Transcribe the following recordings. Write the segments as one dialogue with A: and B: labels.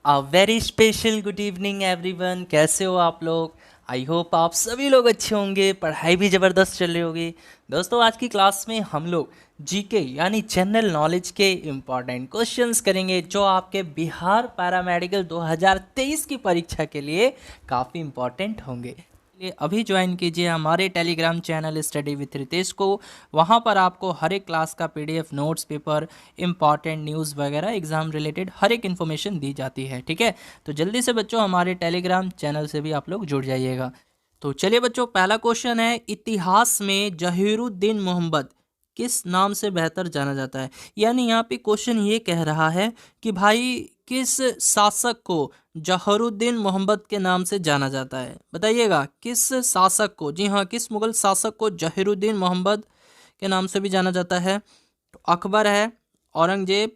A: Very special good evening everyone. कैसे हो आप लोग? आई होप आप सभी लोग अच्छे होंगे, पढ़ाई भी ज़बरदस्त चल रही होगी। दोस्तों, आज की क्लास में हम लोग जीके यानी जनरल नॉलेज के इम्पॉर्टेंट क्वेश्चंस करेंगे जो आपके बिहार पैरामेडिकल 2023 की परीक्षा के लिए काफ़ी इम्पॉर्टेंट होंगे। लिए अभी ज्वाइन कीजिए हमारे Telegram channel study with Ritesh को। वहाँ पर आपको हर एक क्लास का PDF, notes, paper, important news वगैरह एग्जाम रिलेटेड हर एक इन्फॉर्मेशन दी जाती है। ठीक है, तो जल्दी से बच्चों हमारे टेलीग्राम चैनल से भी आप लोग जुड़ जाइएगा। तो चलिए बच्चों, पहला क्वेश्चन है, इतिहास में जहीरुद्दीन मोहम्मद किस नाम से बेहतर जाना जाता है। यानी यहाँ पे क्वेश्चन ये कह रहा है कि भाई किस शासक को जहरुद्दीन मोहम्मद के नाम से जाना जाता है। बताइएगा किस शासक को। जी हाँ, किस मुगल शासक को जहीरुद्दीन मोहम्मद के नाम से भी जाना जाता है। तो अकबर है, औरंगजेब,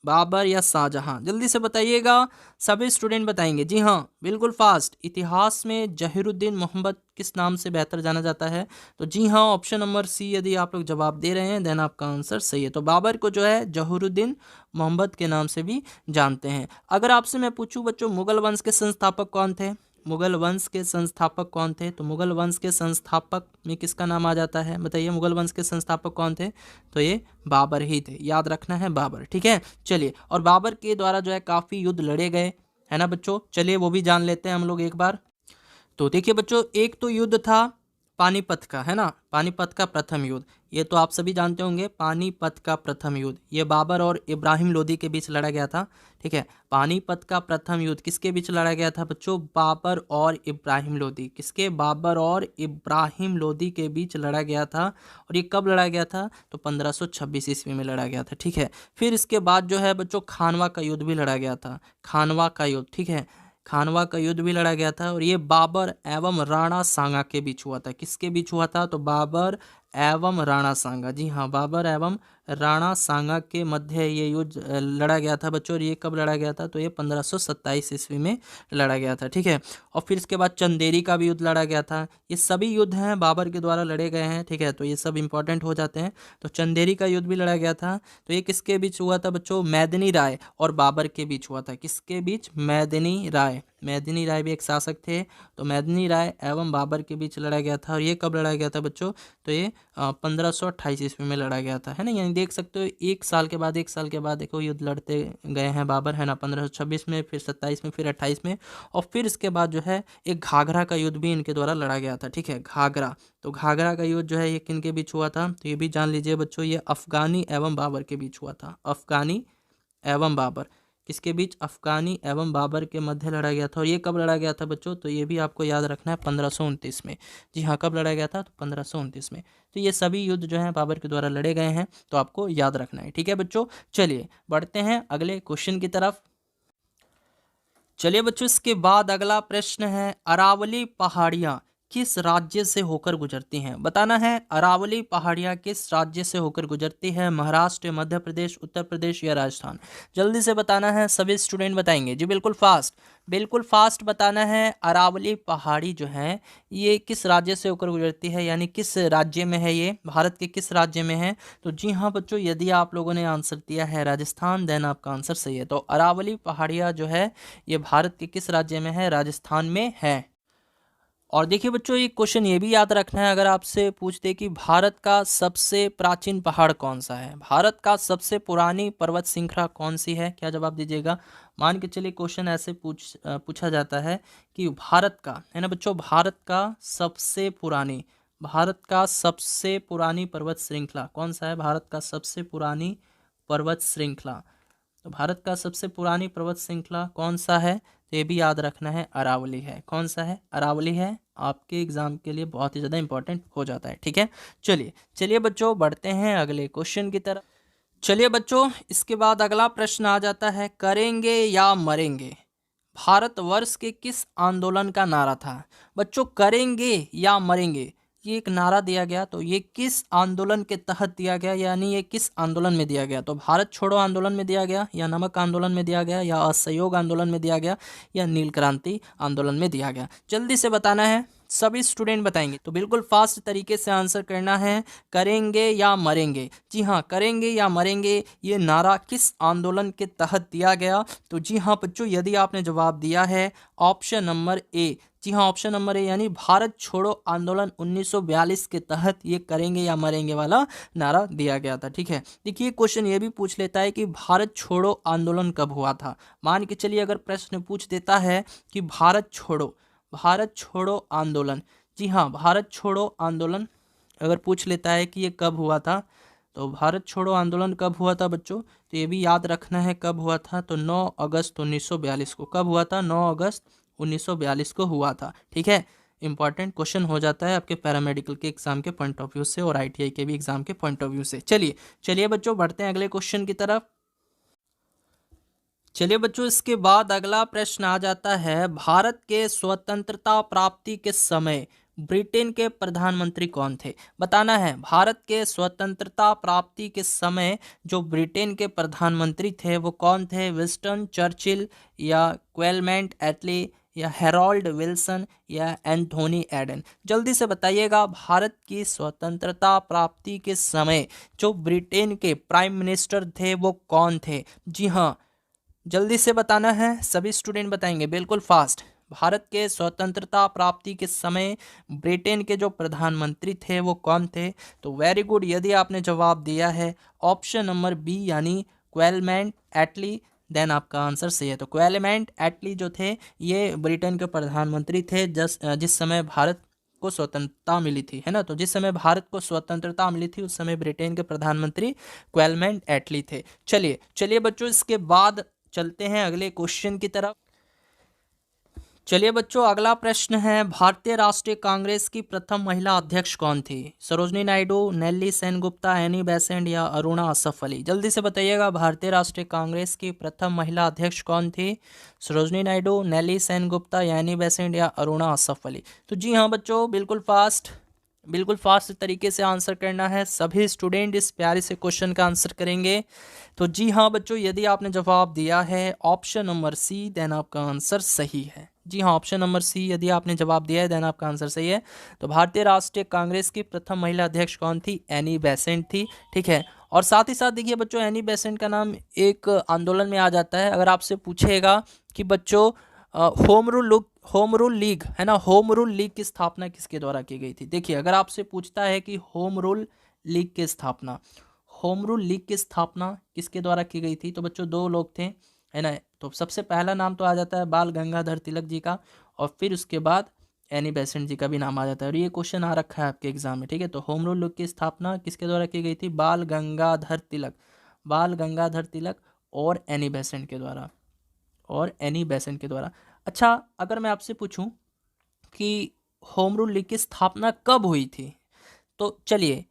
A: बाबर या शाहजहां। जल्दी से बताइएगा, सभी स्टूडेंट बताएंगे। जी हाँ, बिल्कुल फास्ट। इतिहास में जहीरुद्दीन मोहम्मद किस नाम से बेहतर जाना जाता है। तो जी हाँ, ऑप्शन नंबर सी यदि आप लोग जवाब दे रहे हैं देन आपका आंसर सही है। तो बाबर को जो है जहीरुद्दीन मोहम्मद के नाम से भी जानते हैं। अगर आपसे मैं पूछूं बच्चों, मुगल वंश के संस्थापक कौन थे? मुगल वंश के संस्थापक कौन थे? तो मुगल वंश के संस्थापक में किसका नाम आ जाता है? बताइए, मुगल वंश के संस्थापक कौन थे? तो ये बाबर ही थे। याद रखना है, बाबर। ठीक है, चलिए। और बाबर के द्वारा जो है काफ़ी युद्ध लड़े गए, है ना बच्चों। चलिए वो भी जान लेते हैं हम लोग एक बार। तो देखिए बच्चों, एक तो युद्ध था पानीपत का, है ना। पानीपत का प्रथम युद्ध, ये तो आप सभी जानते होंगे। पानीपत का प्रथम युद्ध ये बाबर और इब्राहिम लोदी के बीच लड़ा गया था। ठीक है, पानीपत का प्रथम युद्ध किसके बीच लड़ा गया था बच्चों? बाबर और इब्राहिम लोदी। किसके? बाबर और इब्राहिम लोदी के बीच लड़ा गया था। और ये कब लड़ा गया था? तो 1526 ईस्वी में लड़ा गया था। ठीक है, फिर इसके बाद जो है बच्चों खानवा का युद्ध भी लड़ा गया था। खानवा का युद्ध, ठीक है, खानवा का युद्ध भी लड़ा गया था। और ये बाबर एवं राणा सांगा के बीच हुआ था। किसके बीच हुआ था? तो बाबर एवं राणा सांगा। जी हाँ, बाबर एवं राणा सांगा के मध्य ये युद्ध लड़ा गया था बच्चों। और ये कब लड़ा गया था? तो ये 1527 ईस्वी में लड़ा गया था। ठीक है, और फिर इसके बाद चंदेरी का भी युद्ध लड़ा गया था। ये सभी युद्ध हैं बाबर के द्वारा लड़े गए हैं। ठीक है, तो ये सब इंपॉर्टेंट हो जाते हैं। तो चंदेरी का युद्ध भी लड़ा गया था। तो ये किसके बीच हुआ था बच्चों? मैदिनी राय और बाबर के बीच हुआ था। किसके बीच? मैदिनी राय। मैदिनी राय भी एक शासक थे। तो मैदिनी राय एवं बाबर के बीच लड़ा गया था। और ये कब लड़ा गया था बच्चों? तो ये 1528 ईस्वी में लड़ा गया था, है ना। यानी देख सकते हो, एक साल के बाद देखो युद्ध लड़ते गए हैं बाबर, है ना। 1526 में, फिर 27 में, फिर 28 में। और फिर इसके बाद जो है एक घाघरा का युद्ध भी इनके द्वारा लड़ा गया था। ठीक है, घाघरा। तो घाघरा का युद्ध जो है ये किन के बीच हुआ था? तो ये भी जान लीजिए बच्चों, ये अफगानी एवं बाबर के बीच हुआ था। अफगानी एवं बाबर। किसके बीच? अफगानी एवं बाबर के मध्य लड़ा गया था। और ये कब लड़ा गया था बच्चों? तो ये भी आपको याद रखना है, 1529 में। जी हाँ, कब लड़ा गया था? तो 1529 में। तो ये सभी युद्ध जो है बाबर के द्वारा लड़े गए हैं, तो आपको याद रखना है। ठीक है बच्चों, चलिए बढ़ते हैं अगले क्वेश्चन की तरफ। चलिए बच्चों, इसके बाद अगला प्रश्न है, अरावली पहाड़ियाँ किस राज्य से होकर गुजरती हैं। बताना है, अरावली पहाड़ियाँ किस राज्य से होकर गुजरती है। महाराष्ट्र, मध्य प्रदेश, उत्तर प्रदेश या राजस्थान। जल्दी से बताना है, सभी स्टूडेंट बताएंगे। जी बिल्कुल फास्ट, बिल्कुल फास्ट बताना है। अरावली पहाड़ी जो है ये किस राज्य से होकर गुजरती है, यानी किस राज्य में है, ये भारत के किस राज्य में है। तो जी हाँ बच्चों, यदि आप लोगों ने आंसर दिया है राजस्थान, देन आपका आंसर सही है। तो अरावली पहाड़ियाँ जो है ये भारत के किस राज्य में है? राजस्थान में है। और देखिए बच्चों, एक क्वेश्चन ये भी याद रखना है, अगर आपसे पूछते कि भारत का सबसे प्राचीन पहाड़ कौन सा है, भारत का सबसे पुरानी पर्वत श्रृंखला कौन सी है, क्या जवाब दीजिएगा। मान के चलिए क्वेश्चन ऐसे पूछा जाता है कि भारत का, है ना बच्चों, भारत का सबसे पुरानी पर्वत श्रृंखला कौन सा है? भारत का सबसे पुरानी पर्वत श्रृंखला। तो भारत का सबसे पुरानी पर्वत श्रृंखला कौन सा है? तो ये भी याद रखना है, अरावली है। कौन सा है? अरावली है। आपके एग्जाम के लिए बहुत ही ज़्यादा इंपॉर्टेंट हो जाता है। ठीक है, चलिए चलिए बच्चों, बढ़ते हैं अगले क्वेश्चन की तरफ। चलिए बच्चों, इसके बाद अगला प्रश्न आ जाता है, करेंगे या मरेंगे भारतवर्ष के किस आंदोलन का नारा था। बच्चों, करेंगे या मरेंगे ये एक नारा दिया गया, तो ये किस आंदोलन के तहत दिया गया, यानी ये किस आंदोलन में दिया गया? तो भारत छोड़ो आंदोलन में दिया गया, या नमक आंदोलन में दिया गया, या असहयोग आंदोलन में दिया गया, या नील क्रांति आंदोलन में दिया गया? जल्दी से बताना है, सभी स्टूडेंट बताएंगे। तो बिल्कुल फास्ट तरीके से आंसर करना है, करेंगे या मरेंगे। जी हाँ, करेंगे या मरेंगे, ये नारा किस आंदोलन के तहत दिया गया? तो जी हाँ बच्चों, यदि आपने जवाब दिया है ऑप्शन नंबर ए, जी हाँ ऑप्शन नंबर ए, यानी भारत छोड़ो आंदोलन 1942 के तहत ये करेंगे या मरेंगे वाला नारा दिया गया था। ठीक है, देखिए क्वेश्चन ये भी पूछ लेता है कि भारत छोड़ो आंदोलन कब हुआ था। मान के चलिए अगर प्रश्न पूछ देता है कि भारत छोड़ो आंदोलन, जी हाँ भारत छोड़ो आंदोलन अगर पूछ लेता है कि ये कब हुआ था, तो भारत छोड़ो आंदोलन कब हुआ था बच्चों, तो ये भी याद रखना है कब हुआ था। तो 9 अगस्त 1942 को, कब हुआ था? 9 अगस्त 1942 को हुआ था। ठीक है, इंपॉर्टेंट क्वेश्चन हो जाता है आपके पैरामेडिकल के एग्जाम के पॉइंट ऑफ व्यू से और आईटीआई के भी एग्जाम के पॉइंट ऑफ व्यू से। चलिए बच्चों, बढ़ते हैं अगले क्वेश्चन की तरफ। चलिए बच्चों, इसके बाद अगला प्रश्न आ जाता है, भारत के स्वतंत्रता प्राप्ति के समय ब्रिटेन के प्रधानमंत्री कौन थे? बताना है, भारत के स्वतंत्रता प्राप्ति के समय जो ब्रिटेन के प्रधानमंत्री थे वो कौन थे? विंस्टन चर्चिल, या क्लेमेंट एटली, या हैरोल्ड विल्सन, या एंथोनी एडन? जल्दी से बताइएगा, भारत की स्वतंत्रता प्राप्ति के समय जो ब्रिटेन के प्राइम मिनिस्टर थे वो कौन थे? जी हाँ, जल्दी से बताना है, सभी स्टूडेंट बताएंगे बिल्कुल फास्ट। भारत के स्वतंत्रता प्राप्ति के समय ब्रिटेन के जो प्रधानमंत्री थे वो कौन थे? तो वेरी गुड, यदि आपने जवाब दिया है ऑप्शन नंबर बी यानी क्लेमेंट एटली, देन आपका आंसर सही है। तो क्लेमेंट एटली जो थे ये ब्रिटेन के प्रधानमंत्री थे जिस समय भारत को स्वतंत्रता मिली थी, है ना। तो जिस समय भारत को स्वतंत्रता मिली थी उस समय ब्रिटेन के प्रधानमंत्री क्लेमेंट एटली थे। चलिए बच्चों, इसके बाद चलते हैं अगले क्वेश्चन की तरफ। चलिए बच्चों, अगला प्रश्न है, भारतीय राष्ट्रीय कांग्रेस की प्रथम महिला अध्यक्ष कौन थी? सरोजनी नायडू, नेल्ली सेनगुप्ता, एनी बेसेंट, या अरुणा असफ अली? जल्दी से बताइएगा, भारतीय राष्ट्रीय कांग्रेस की प्रथम महिला अध्यक्ष कौन थी? सरोजनी नायडू, नेल्ली सेनगुप्ता, एनी बेसेंट, या अरुणा असफ अली? तो जी हाँ बच्चों, बिल्कुल फास्ट तरीके से आंसर करना है, सभी स्टूडेंट इस प्यारे से क्वेश्चन का आंसर करेंगे। तो जी हाँ बच्चों, यदि आपने जवाब दिया है ऑप्शन नंबर सी, देन आपका आंसर सही है। जी हाँ, ऑप्शन नंबर सी यदि आपने जवाब दिया है देन आपका आंसर सही है। तो भारतीय राष्ट्रीय कांग्रेस की प्रथम महिला अध्यक्ष कौन थी? एनी बेसेंट थी। ठीक है, और साथ ही साथ देखिए बच्चों, एनी बेसेंट का नाम एक आंदोलन में आ जाता है। अगर आपसे पूछेगा कि बच्चों होम रूल लीग है ना, होम रूल लीग की स्थापना किसके द्वारा की गई थी? देखिए, अगर आपसे पूछता है कि होम रूल लीग की स्थापना किसके द्वारा की गई थी, तो बच्चों दो लोग थे, है ना। तो सबसे पहला नाम तो आ जाता है बाल गंगाधर तिलक जी का, और फिर उसके बाद एनी बेसेंट जी का भी नाम आ जाता है। और ये क्वेश्चन आ रखा है आपके एग्जाम में। ठीक है, तो होम रूल लीग की स्थापना किसके द्वारा की गई थी? बाल गंगाधर तिलक और एनी बेसेंट के द्वारा। अच्छा, अगर मैं आपसे पूछूं कि होम रूल लीग की स्थापना कब हुई थी, तो चलिए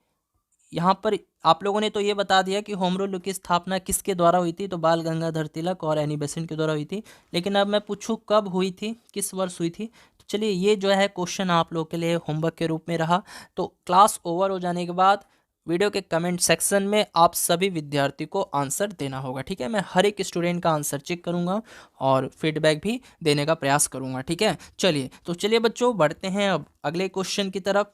A: यहाँ पर आप लोगों ने तो ये बता दिया कि होम रूल की स्थापना किसके द्वारा हुई थी, तो बाल गंगाधर तिलक और एनी बेसेंट के द्वारा हुई थी। लेकिन अब मैं पूछूं कब हुई थी, किस वर्ष हुई थी, तो चलिए ये जो है क्वेश्चन आप लोगों के लिए होमवर्क के रूप में रहा। तो क्लास ओवर हो जाने के बाद वीडियो के कमेंट सेक्शन में आप सभी विद्यार्थी को आंसर देना होगा। ठीक है, मैं हर एक स्टूडेंट का आंसर चेक करूंगा और फीडबैक भी देने का प्रयास करूंगा। ठीक है, चलिए बच्चों, बढ़ते हैं अब अगले क्वेश्चन की तरफ।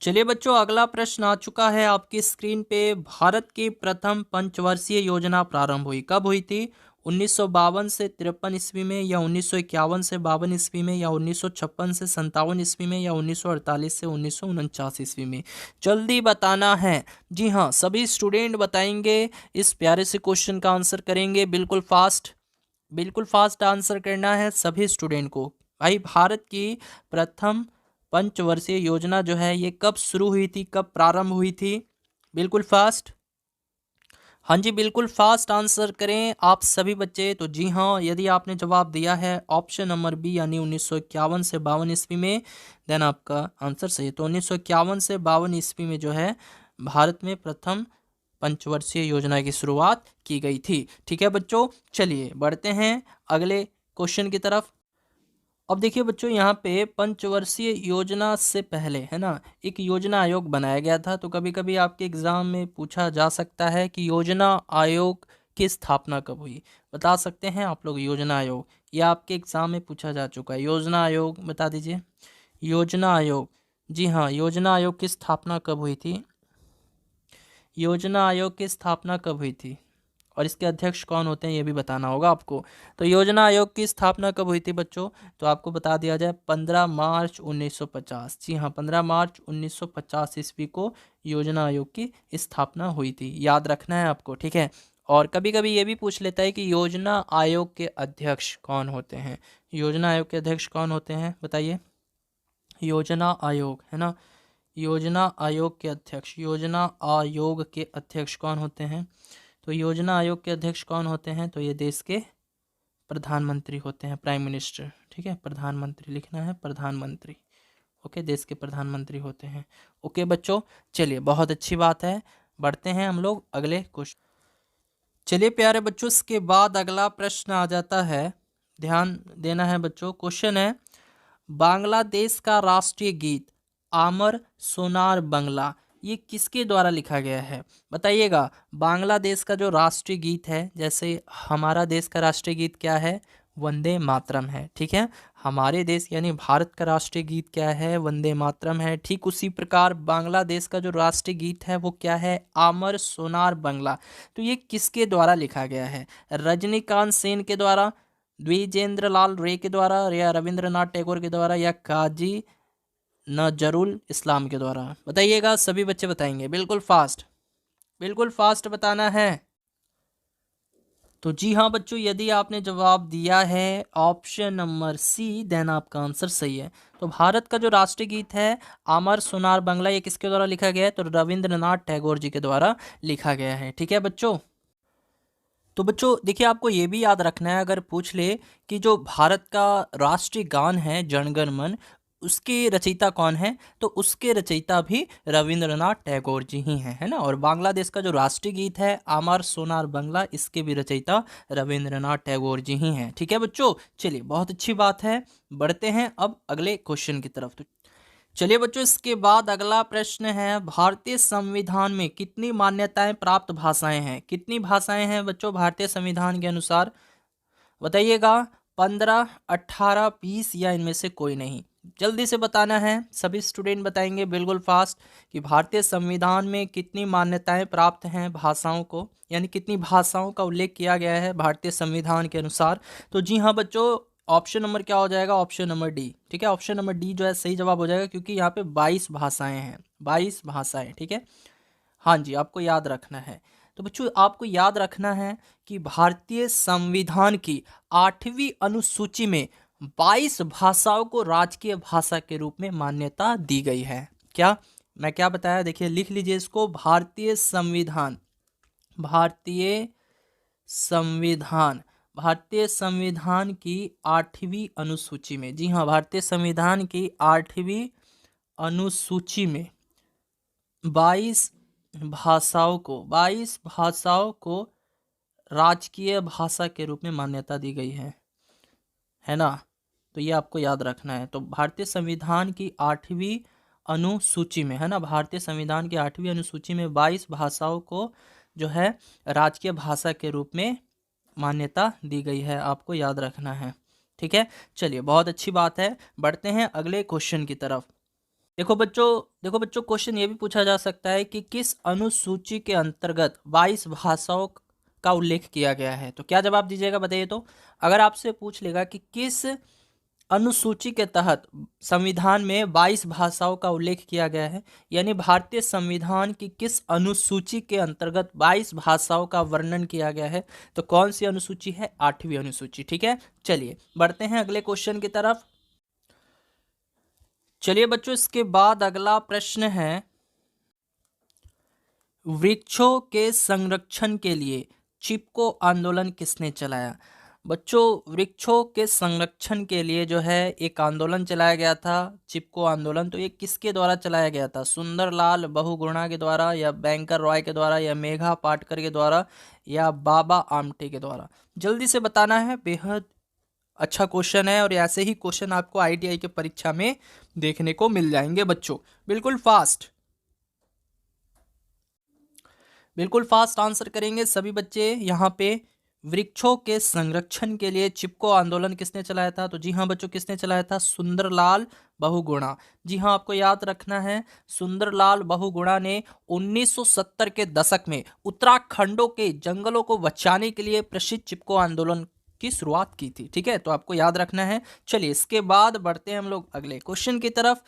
A: चलिए बच्चों, अगला प्रश्न आ चुका है आपकी स्क्रीन पे, भारत की प्रथम पंचवर्षीय योजना प्रारंभ हुई कब हुई थी? 1952 से 53 ईस्वी में, या 1951 से 52 ईस्वी में, या 1956 से 57 ईस्वी में, या 1948 से 1949 ईस्वी में? जल्दी बताना है। जी हाँ, सभी स्टूडेंट बताएंगे, इस प्यारे से क्वेश्चन का आंसर करेंगे बिल्कुल फास्ट आंसर करना है सभी स्टूडेंट को। भाई, भारत की प्रथम पंचवर्षीय योजना जो है ये कब शुरू हुई थी, कब प्रारंभ हुई थी? बिल्कुल फास्ट, हाँ जी बिल्कुल फास्ट आंसर करें आप सभी बच्चे। तो जी हाँ, यदि आपने जवाब दिया है ऑप्शन नंबर बी यानी 1951 से 52 ईस्वी में, देन आपका आंसर सही है। तो 1951 से 52 ईस्वी में जो है भारत में प्रथम पंचवर्षीय योजना की शुरुआत की गई थी। ठीक है बच्चों, चलिए बढ़ते हैं अगले क्वेश्चन की तरफ। अब देखिए बच्चों, यहाँ पे पंचवर्षीय योजना से पहले है ना एक योजना आयोग बनाया गया था। तो कभी कभी आपके एग्जाम में पूछा जा सकता है कि योजना आयोग की स्थापना कब हुई। बता सकते हैं आप लोग योजना आयोग? यह आपके एग्जाम में पूछा जा चुका है। योजना आयोग बता दीजिए। योजना आयोग, जी हाँ, योजना आयोग की स्थापना कब हुई थी? योजना आयोग की स्थापना कब हुई थी और इसके अध्यक्ष कौन होते हैं ये भी बताना होगा आपको। तो योजना आयोग की स्थापना कब हुई थी बच्चों? तो आपको बता दिया जाए 15 मार्च 1950। जी हाँ, 15 मार्च 1950 ईस्वी को योजना आयोग की स्थापना हुई थी। याद रखना है आपको, ठीक है। और कभी कभी ये भी पूछ लेता है कि योजना आयोग के अध्यक्ष कौन होते हैं। योजना आयोग के अध्यक्ष कौन होते हैं बताइए? योजना आयोग है ना, योजना आयोग के अध्यक्ष, योजना आयोग के अध्यक्ष कौन होते हैं? तो योजना आयोग के अध्यक्ष कौन होते हैं? तो ये देश के प्रधानमंत्री होते हैं, प्राइम मिनिस्टर, ठीक है। प्रधानमंत्री लिखना है, प्रधानमंत्री। ओके, देश के प्रधानमंत्री होते हैं। ओके बच्चों, चलिए बहुत अच्छी बात है। बढ़ते हैं हम लोग अगले क्वेश्चन। चलिए प्यारे बच्चों, इसके बाद अगला प्रश्न आ जाता है, ध्यान देना है बच्चों। क्वेश्चन है, बांग्लादेश का राष्ट्रीय गीत आमर सोनार बंगला ये किसके द्वारा लिखा गया है? बताइएगा। बांग्लादेश का जो राष्ट्रीय गीत है, जैसे हमारा देश का राष्ट्रीय गीत क्या है? वंदे मातरम है, ठीक है। हमारे देश यानी भारत का राष्ट्रीय गीत क्या है? वंदे मातरम है। ठीक उसी प्रकार बांग्लादेश का जो राष्ट्रीय गीत है वो क्या है? आमर सोनार बंगला। तो ये किसके द्वारा लिखा गया है? रजनीकांत सेन के द्वारा, द्विजेंद्र लाल रे के द्वारा, या रविंद्रनाथ टैगोर के द्वारा, या काजी नजरुल इस्लाम के द्वारा? बताइएगा, सभी बच्चे बताएंगे, बिल्कुल फास्ट, बिल्कुल फास्ट बताना है। तो जी हाँ बच्चों, यदि आपने जवाब दिया है ऑप्शन नंबर सी, देन आपका आंसर सही है। तो भारत का जो राष्ट्रीय गीत है आमर सोनार बंगला ये किसके द्वारा लिखा गया है? तो रविंद्रनाथ टैगोर जी के द्वारा लिखा गया है, ठीक है बच्चों। तो बच्चों देखिए, आपको ये भी याद रखना है, अगर पूछ ले कि जो भारत का राष्ट्रीय गान है जन गण मन, उसके रचयिता कौन है? तो उसके रचयिता भी रविंद्रनाथ टैगोर जी ही हैं, है ना। और बांग्लादेश का जो राष्ट्रीय गीत है आमार सोनार बंगला, इसके भी रचयिता रविंद्रनाथ टैगोर जी ही हैं, ठीक है बच्चों। चलिए बहुत अच्छी बात है, बढ़ते हैं अब अगले क्वेश्चन की तरफ। तो चलिए बच्चों, इसके बाद अगला प्रश्न है, भारतीय संविधान में कितनी मान्यताएं प्राप्त भाषाएं हैं? कितनी भाषाएं हैं बच्चों भारतीय संविधान के अनुसार? बताइएगा। 15, 18, 20 या इनमें से कोई नहीं? जल्दी से बताना है, सभी स्टूडेंट बताएंगे बिल्कुल फास्ट कि भारतीय संविधान में कितनी मान्यताएं प्राप्त हैं भाषाओं को, यानी कितनी भाषाओं का उल्लेख किया गया है भारतीय संविधान के अनुसार। तो जी हाँ बच्चों, ऑप्शन नंबर क्या हो जाएगा? ऑप्शन नंबर डी, ठीक है। ऑप्शन नंबर डी जो है सही जवाब हो जाएगा, क्योंकि यहाँ पे 22 भाषाएं हैं, 22 भाषाएं, ठीक है। हाँ जी, आपको याद रखना है। तो बच्चों आपको याद रखना है कि भारतीय संविधान की 8वीं अनुसूची में 22 भाषाओं को राजकीय भाषा के रूप में मान्यता दी गई है। क्या मैं क्या बताया? देखिए लिख लीजिए इसको, भारतीय संविधान, भारतीय संविधान, भारतीय संविधान की 8वीं अनुसूची में, जी हाँ, भारतीय संविधान की 8वीं अनुसूची में 22 भाषाओं को राजकीय भाषा के रूप में मान्यता दी गई है ना। तो ये आपको याद रखना है। तो भारतीय संविधान की 8वीं अनुसूची में, है ना, भारतीय संविधान की 8वीं अनुसूची में 22 भाषाओं को जो है राजकीय भाषा के रूप में मान्यता दी गई है, आपको याद रखना है, ठीक है। चलिए बहुत अच्छी बात है, बढ़ते हैं अगले क्वेश्चन की तरफ। देखो बच्चों क्वेश्चन ये भी पूछा जा सकता है कि किस अनुसूची के अंतर्गत 22 भाषाओं का उल्लेख किया गया है? तो क्या जवाब दीजिएगा बताइए। तो अगर आपसे पूछ लेगा कि किस अनुसूची के तहत संविधान में 22 भाषाओं का उल्लेख किया गया है, यानी भारतीय संविधान की किस अनुसूची के अंतर्गत 22 भाषाओं का वर्णन किया गया है, तो कौन सी अनुसूची है? 8वीं अनुसूची, ठीक है। चलिए बढ़ते हैं अगले क्वेश्चन की तरफ। चलिए बच्चों, इसके बाद अगला प्रश्न है, वृक्षों के संरक्षण के लिए चिपको आंदोलन किसने चलाया? बच्चों वृक्षों के संरक्षण के लिए जो है एक आंदोलन चलाया गया था, चिपको आंदोलन। तो ये किसके द्वारा चलाया गया था? सुंदरलाल बहुगुणा के द्वारा, या बैंकर रॉय के द्वारा, या मेघा पाटकर के द्वारा, या बाबा आमटे के द्वारा? जल्दी से बताना है, बेहद अच्छा क्वेश्चन है और ऐसे ही क्वेश्चन आपको आईटीआई के परीक्षा में देखने को मिल जाएंगे बच्चों। बिल्कुल फास्ट, बिल्कुल फास्ट आंसर करेंगे सभी बच्चे यहाँ पे। वृक्षों के संरक्षण के लिए चिपको आंदोलन किसने चलाया था? तो जी हाँ बच्चों, किसने चलाया था? सुंदरलाल बहुगुणा। जी हाँ, आपको याद रखना है, सुंदरलाल बहुगुणा ने 1970 के दशक में उत्तराखंडों के जंगलों को बचाने के लिए प्रसिद्ध चिपको आंदोलन की शुरुआत की थी। ठीक है, तो आपको याद रखना है। चलिए इसके बाद बढ़ते हैं हम लोग अगले क्वेश्चन की तरफ।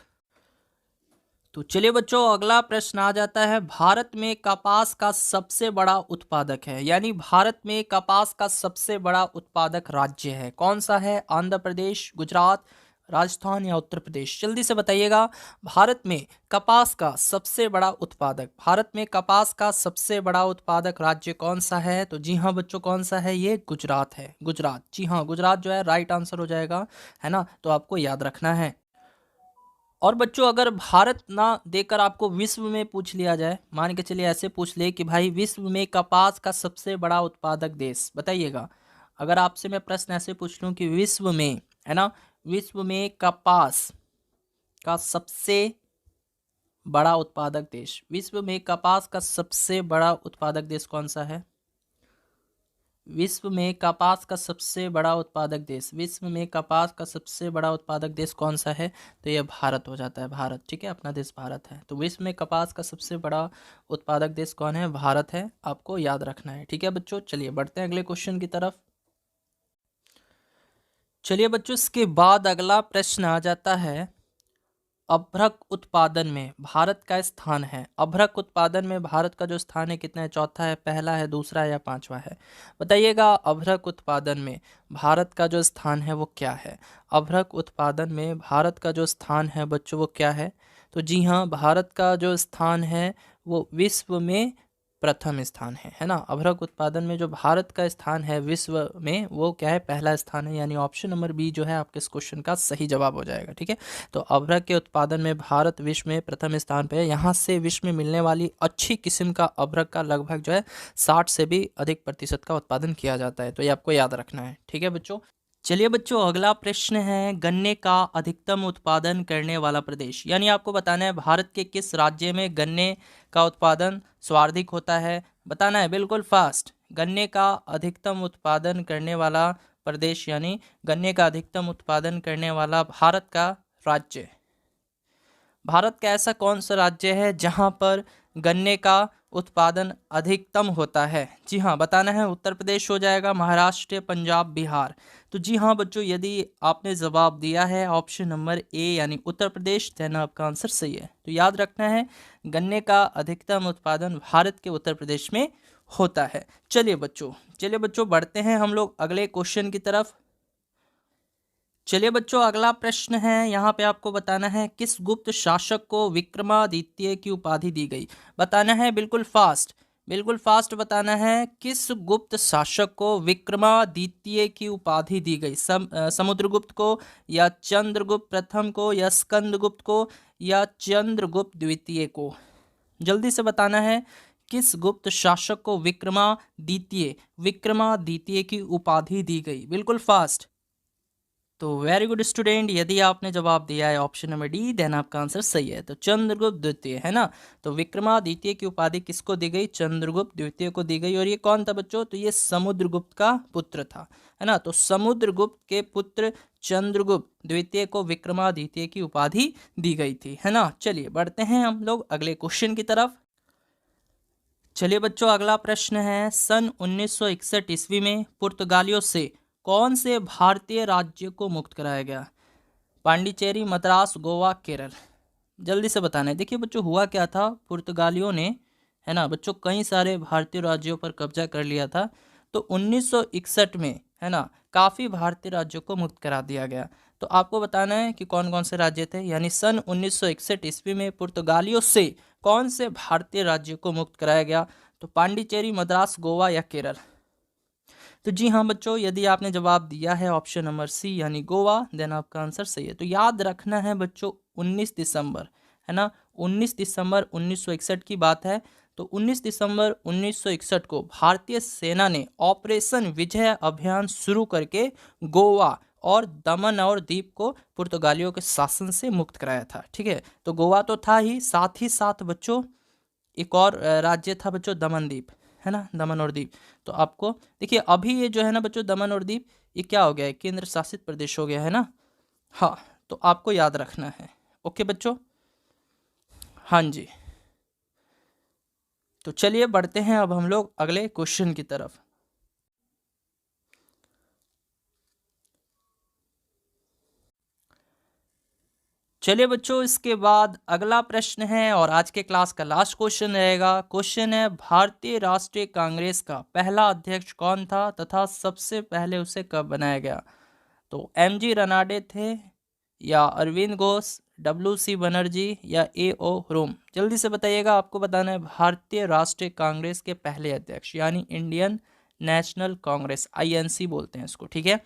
A: तो चलिए बच्चों, अगला प्रश्न आ जाता है, भारत में कपास का सबसे बड़ा उत्पादक है, यानी भारत में कपास का सबसे बड़ा उत्पादक राज्य है, कौन सा है? आंध्र प्रदेश, गुजरात, राजस्थान या उत्तर प्रदेश? जल्दी से बताइएगा। भारत में कपास का सबसे बड़ा उत्पादक, भारत में कपास का सबसे बड़ा उत्पादक राज्य कौन सा है? तो जी हाँ बच्चों, कौन सा है? ये गुजरात है, गुजरात। जी हाँ, गुजरात जो है राइट आंसर हो जाएगा, है ना? तो आपको याद रखना है। और बच्चों, अगर भारत ना देकर आपको विश्व में पूछ लिया जाए, मान के चलिए ऐसे पूछ ले कि भाई विश्व में कपास का सबसे बड़ा उत्पादक देश बताइएगा। अगर आपसे मैं प्रश्न ऐसे पूछ लूं कि विश्व में, है ना, विश्व में कपास का सबसे बड़ा उत्पादक देश, विश्व में कपास का सबसे बड़ा उत्पादक देश कौन सा है? विश्व में कपास का सबसे बड़ा उत्पादक देश, विश्व में कपास का सबसे बड़ा उत्पादक देश कौन सा है? तो यह भारत हो जाता है, भारत। ठीक है, अपना देश भारत है। तो विश्व में कपास का सबसे बड़ा उत्पादक देश कौन है? भारत है, आपको याद रखना है। ठीक है बच्चों, चलिए बढ़ते हैं अगले क्वेश्चन की तरफ। चलिए बच्चों, इसके बाद अगला प्रश्न आ जाता है, अभ्रक उत्पादन में भारत का स्थान है। अभ्रक उत्पादन में भारत का जो स्थान है कितना है? चौथा है, पहला है, दूसरा है या पांचवा है? बताइएगा। अभ्रक उत्पादन में भारत का जो स्थान है वो क्या है? अभ्रक उत्पादन में भारत का जो स्थान है बच्चों वो क्या है? तो जी हाँ, भारत का जो स्थान है वो विश्व में प्रथम स्थान है ना? अभ्रक उत्पादन में जो भारत का स्थान है विश्व में वो क्या है? पहला स्थान है, यानी ऑप्शन नंबर बी जो है आपके इस क्वेश्चन का सही जवाब हो जाएगा। ठीक है, तो अभ्रक के उत्पादन में भारत विश्व में प्रथम स्थान पे है। यहाँ से विश्व में मिलने वाली अच्छी किस्म का अभ्रक का लगभग जो है 60 से भी अधिक प्रतिशत का उत्पादन किया जाता है, तो ये आपको याद रखना है। ठीक है बच्चों, चलिए बच्चों, अगला प्रश्न है, गन्ने का अधिकतम उत्पादन करने वाला प्रदेश, यानी आपको बताना है भारत के किस राज्य में गन्ने का उत्पादन सर्वाधिक होता है, बताना है। बिल्कुल फास्ट। गन्ने का अधिकतम उत्पादन करने वाला प्रदेश, यानी गन्ने का अधिकतम उत्पादन करने वाला भारत का राज्य, भारत का ऐसा कौन सा राज्य है जहां पर गन्ने का उत्पादन अधिकतम होता है? जी हाँ, बताना है। उत्तर प्रदेश हो जाएगा, महाराष्ट्र, पंजाब, बिहार? तो जी हाँ बच्चों, यदि आपने जवाब दिया है ऑप्शन नंबर ए यानी उत्तर प्रदेश, देन आपका आंसर सही है। तो याद रखना है, गन्ने का अधिकतम उत्पादन भारत के उत्तर प्रदेश में होता है। चलिए बच्चों बढ़ते हैं हम लोग अगले क्वेश्चन की तरफ। चलिए बच्चों, अगला प्रश्न है, यहाँ पे आपको बताना है किस गुप्त शासक को विक्रमादित्य की उपाधि दी गई, बताना है। बिल्कुल फास्ट, बिल्कुल फास्ट बताना है, किस गुप्त शासक को विक्रमादित्य की उपाधि दी गई? समुद्रगुप्त को, या चंद्रगुप्त प्रथम को, या स्कंदगुप्त को, या चंद्रगुप्त द्वितीय को? जल्दी से बताना है, किस गुप्त शासक को विक्रमादित्य की उपाधि दी गई? बिल्कुल फास्ट। तो वेरी गुड स्टूडेंट, यदि आपने जवाब दिया है ऑप्शन नंबर डी, देन आपका आंसर सही है। तो चंद्रगुप्त द्वितीय, है ना? तो विक्रमादित्य की उपाधि किसको दी गई? चंद्रगुप्त द्वितीय को दी गई। और ये कौन था बच्चों? तो ये समुद्रगुप्त का पुत्र था, है ना? तो समुद्रगुप्त के पुत्र चंद्रगुप्त द्वितीय को विक्रमादित्य की उपाधि दी गई थी, है ना? चलिए बढ़ते हैं हम लोग अगले क्वेश्चन की तरफ। चलिए बच्चों, अगला प्रश्न है, सन 1961 ईस्वी में पुर्तगालियों से कौन से भारतीय राज्य को मुक्त कराया गया? पांडिचेरी, मद्रास, गोवा, केरल? जल्दी से बताना है। देखिए बच्चों, हुआ क्या था, पुर्तगालियों ने, है ना बच्चों, कई सारे भारतीय राज्यों पर कब्जा कर लिया था। तो 1961 में, है ना, काफ़ी भारतीय राज्यों को मुक्त करा दिया गया। तो आपको बताना है कि कौन कौन से राज्य थे, यानी सन 1961 ईस्वी में पुर्तगालियों से कौन से भारतीय राज्यों को मुक्त कराया गया? तो पांडिचेरी, मद्रास, गोवा या केरल? तो जी हाँ बच्चों, यदि आपने जवाब दिया है ऑप्शन नंबर सी यानी गोवा, देन आपका आंसर सही है। तो याद रखना है बच्चों, 19 दिसंबर, है ना, 19 दिसंबर 1961 की बात है। तो 19 दिसंबर 1961 को भारतीय सेना ने ऑपरेशन विजय अभियान शुरू करके गोवा और दमन और दीप को पुर्तगालियों के शासन से मुक्त कराया था। ठीक है, तो गोवा तो था ही साथ बच्चों एक और राज्य था बच्चों, दमन दीप, है ना, दमन और दीप। तो आपको देखिए अभी ये जो है ना बच्चों, दमन और दीप ये क्या हो गया है, केंद्र शासित प्रदेश हो गया है ना। हाँ, तो आपको याद रखना है। ओके बच्चों, हाँ जी। तो चलिए बढ़ते हैं अब हम लोग अगले क्वेश्चन की तरफ। चलिए बच्चों, इसके बाद अगला प्रश्न है और आज के क्लास का लास्ट क्वेश्चन रहेगा। क्वेश्चन है, भारतीय राष्ट्रीय कांग्रेस का पहला अध्यक्ष कौन था तथा सबसे पहले उसे कब बनाया गया? तो एम जी रनाडे थे, या अरविंद घोष, डब्ल्यू सी बनर्जी, या ए ओ ह्यूम? जल्दी से बताइएगा, आपको बताना है। भारतीय राष्ट्रीय कांग्रेस के पहले अध्यक्ष यानी इंडियन नेशनल कांग्रेस, आईएनसी बोलते हैं इसको। ठीक है,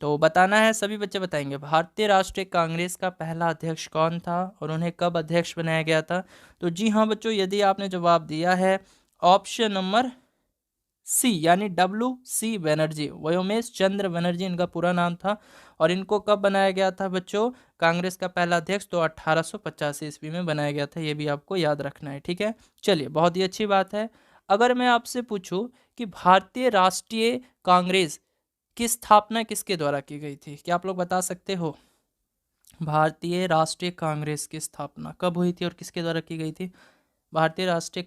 A: तो बताना है, सभी बच्चे बताएंगे भारतीय राष्ट्रीय कांग्रेस का पहला अध्यक्ष कौन था और उन्हें कब अध्यक्ष बनाया गया था। तो जी हाँ बच्चों, यदि आपने जवाब दिया है ऑप्शन नंबर सी यानी डब्ल्यू सी बनर्जी, व्योमेश चंद्र बनर्जी इनका पूरा नाम था। और इनको कब बनाया गया था बच्चों कांग्रेस का पहला अध्यक्ष? तो 1885 ईस्वी में बनाया गया था, ये भी आपको याद रखना है। ठीक है, चलिए बहुत ही अच्छी बात है। अगर मैं आपसे पूछूं कि भारतीय राष्ट्रीय कांग्रेस की स्थापना किसके द्वारा की गई थी, क्या आप लोग बता सकते हो? भारतीय राष्ट्रीय कांग्रेस की स्थापना कब हुई थी और किसके द्वारा की गई थी? भारतीय राष्ट्रीय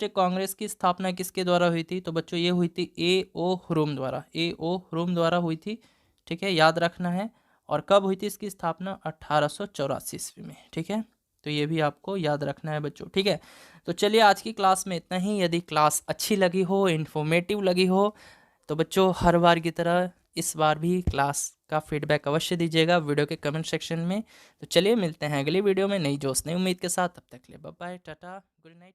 A: कांग्रेस की स्थापना किसके द्वारा हुई थी? तो बच्चों ये हुई थी ए ओ ह्यूम द्वारा, ए ओ ह्यूम द्वारा हुई थी। ठीक है, याद रखना है। और कब हुई थी इसकी स्थापना? 1884 ईस्वी में। ठीक है, तो ये भी आपको याद रखना है बच्चों। ठीक है, तो चलिए आज की क्लास में इतना ही। यदि क्लास अच्छी लगी हो, इन्फॉर्मेटिव लगी हो, तो बच्चों हर बार की तरह इस बार भी क्लास का फीडबैक अवश्य दीजिएगा वीडियो के कमेंट सेक्शन में। तो चलिए मिलते हैं अगली वीडियो में नई जोश नई उम्मीद के साथ। तब तक के लिए bye bye, tata, good night.